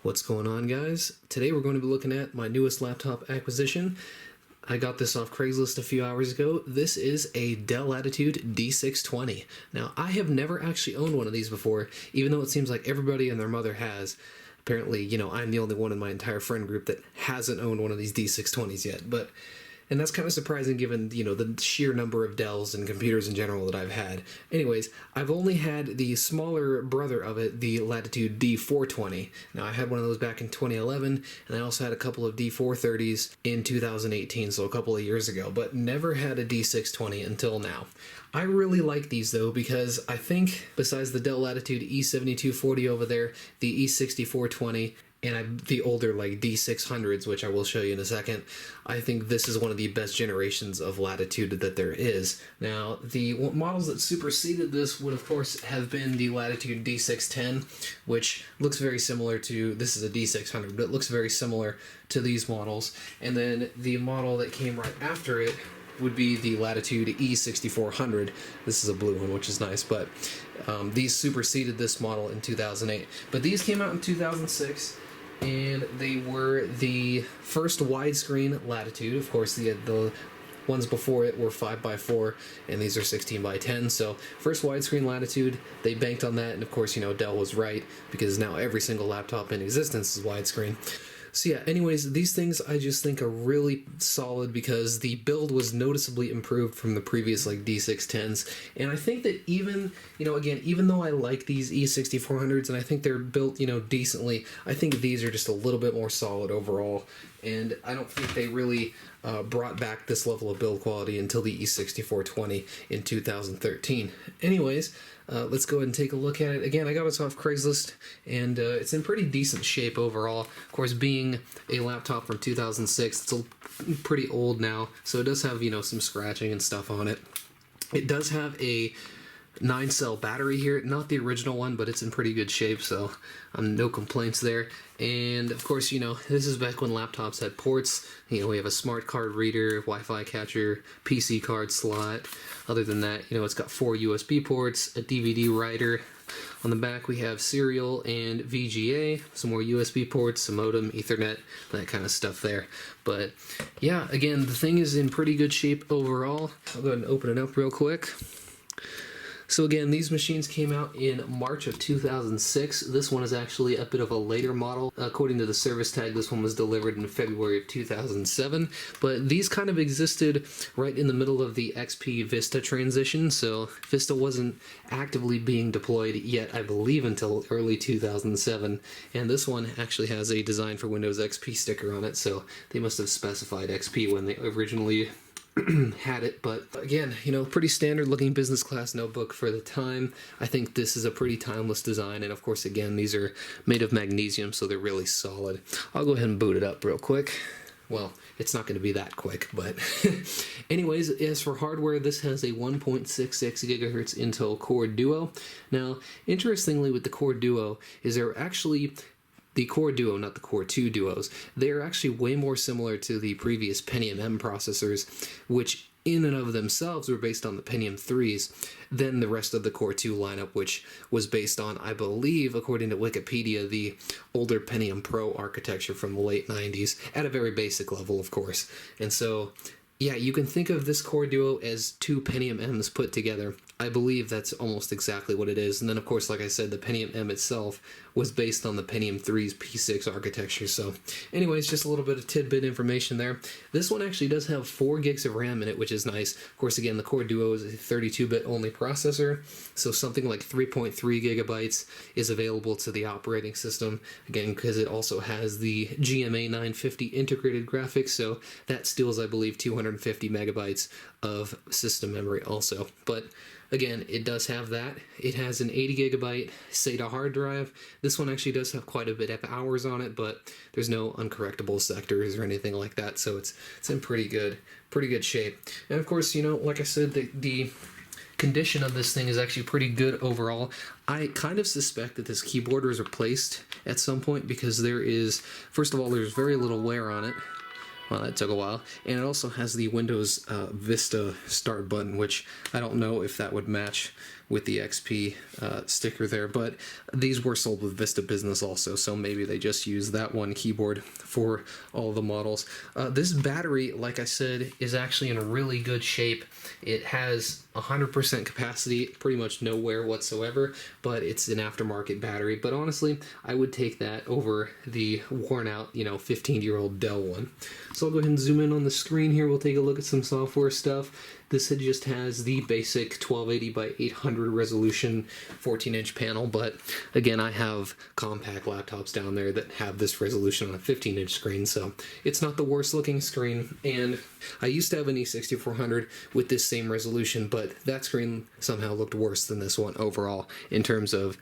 What's going on, guys? Today we're going to be looking at my newest laptop acquisition. I got this off Craigslist a few hours ago. This is a Dell Latitude D620. Now, I have never actually owned one of these before, even though it seems like everybody and their mother has. Apparently, I'm the only one in my entire friend group that hasn't owned one of these D620s yet, and that's kind of surprising given, the sheer number of Dells and computers in general that I've had. Anyways, I've only had the smaller brother of it, the Latitude D420. Now, I had one of those back in 2011, and I also had a couple of D430s in 2018, so a couple of years ago, but never had a D620 until now. I really like these, though, because I think, besides the Dell Latitude E7240 over there, the E6420, and the older D600s, which I will show you in a second, I think this is one of the best generations of Latitude that there is. Now, the models that superseded this would, of course, have been the Latitude D610, which looks very similar to, this is a D600, but it looks very similar to these models. And then the model that came right after it would be the Latitude E6400. This is a blue one, which is nice, but these superseded this model in 2008. But these came out in 2006, and they were the first widescreen Latitude. Of course, the ones before it were 5x4, and these are 16x10. So first widescreen Latitude, they banked on that, and of course, Dell was right, because now every single laptop in existence is widescreen. So yeah, anyways, these things I just think are really solid because the build was noticeably improved from the previous D610s. And I think that even, again, even though I like these E6400s and I think they're built, decently, I think these are just a little bit more solid overall. And I don't think they really brought back this level of build quality until the E6420 in 2013. Anyways, let's go ahead and take a look at it. Again, I got this off Craigslist, and it's in pretty decent shape overall. Of course, being a laptop from 2006, it's pretty old now, so it does have, some scratching and stuff on it. It does have a 9-cell battery here, not the original one, but it's in pretty good shape, so no complaints there. And of course, this is back when laptops had ports. We have a smart card reader, Wi-Fi catcher, PC card slot. Other than that, it's got 4 USB ports, a DVD writer. On the back, we have serial and VGA, some more USB ports, a modem, Ethernet, that kind of stuff there. But yeah, again, the thing is in pretty good shape overall. I'll go ahead and open it up real quick. So again, these machines came out in March of 2006. This one is actually a bit of a later model. According to the service tag, this one was delivered in February of 2007. But these kind of existed right in the middle of the XP Vista transition, so Vista wasn't actively being deployed yet, I believe, until early 2007. And this one actually has a design for Windows XP sticker on it, so they must have specified XP when they originally had it. But again, pretty standard looking business class notebook for the time. I think this is a pretty timeless design, and of course, again, these are made of magnesium, so they're really solid. I'll go ahead and boot it up real quick. Well, it's not going to be that quick, but anyways, as for hardware, this has a 1.66 gigahertz Intel Core Duo. Now, interestingly with the Core Duo is they're actually the Core Duo, not the Core 2 Duos, they are actually way more similar to the previous Pentium M processors, which in and of themselves were based on the Pentium 3s, than the rest of the Core 2 lineup, which was based on, I believe, according to Wikipedia, the older Pentium Pro architecture from the late 90s, at a very basic level, of course. And so, yeah, you can think of this Core Duo as 2 Pentium M's put together. I believe that's almost exactly what it is. And then, of course, like I said, the Pentium M itself was based on the Pentium 3's P6 architecture. So, anyways, just a little bit of tidbit information there. This one actually does have 4 gigs of RAM in it, which is nice. Of course, again, the Core Duo is a 32-bit only processor, so something like 3.3 gigabytes is available to the operating system, again, because it also has the GMA 950 integrated graphics, so that steals, I believe, 250 megabytes of system memory also. But again, it does have that. It has an 80 gigabyte SATA hard drive. This one actually does have quite a bit of hours on it, but there's no uncorrectable sectors or anything like that, so it's in pretty good shape. And of course, like I said, the condition of this thing is actually pretty good overall. I kind of suspect that this keyboard was replaced at some point because first of all, there's very little wear on it. Well, that took a while. And it also has the Windows Vista start button, which I don't know if that would match with the XP sticker there, but these were sold with Vista Business also, so maybe they just use that one keyboard for all the models. This battery, like I said, is actually in really good shape. It has 100% capacity, pretty much no wear whatsoever, but it's an aftermarket battery. But honestly, I would take that over the worn out, 15-year-old Dell one. So I'll go ahead and zoom in on the screen here. We'll take a look at some software stuff. This just has the basic 1280 by 800 resolution 14-inch panel, but again, I have compact laptops down there that have this resolution on a 15-inch screen, so it's not the worst looking screen. And I used to have an E6400 with this same resolution, but that screen somehow looked worse than this one overall in terms of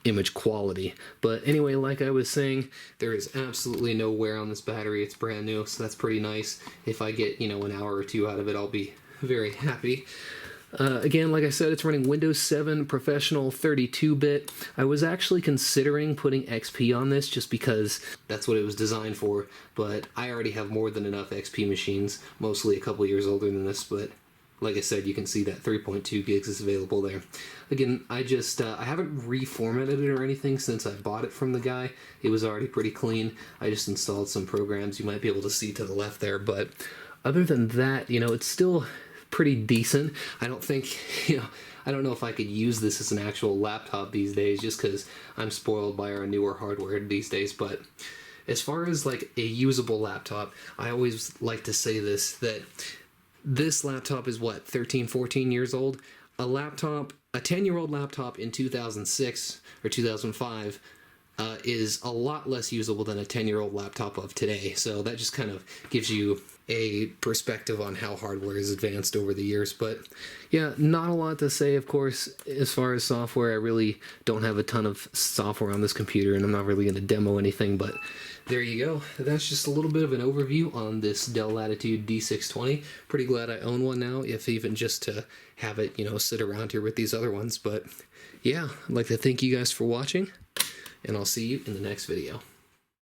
image quality. But anyway, like I was saying, there is absolutely no wear on this battery. It's brand new, so that's pretty nice. If I get, an hour or two out of it, I'll be very happy. Again, like I said, it's running Windows 7 Professional 32-bit. I was actually considering putting XP on this just because that's what it was designed for, but I already have more than enough XP machines, mostly a couple years older than this, but like I said, you can see that 3.2 gigs is available there. Again, I haven't reformatted it or anything since I bought it from the guy. It was already pretty clean. I just installed some programs you might be able to see to the left there, but other than that, it's still pretty decent. I don't think, I don't know if I could use this as an actual laptop these days just because I'm spoiled by our newer hardware these days, but as far as like a usable laptop, I always like to say that this laptop is 13, 14 years old. A 10-year-old laptop in 2006 or 2005 is a lot less usable than a 10-year-old laptop of today. So that just kind of gives you a perspective on how hardware has advanced over the years. But yeah, not a lot to say, of course. As far as software, I really don't have a ton of software on this computer, and I'm not really going to demo anything, but there you go. That's just a little bit of an overview on this Dell Latitude D620. Pretty glad I own one now, if even just to have it, sit around here with these other ones. But yeah, I'd like to thank you guys for watching, and I'll see you in the next video.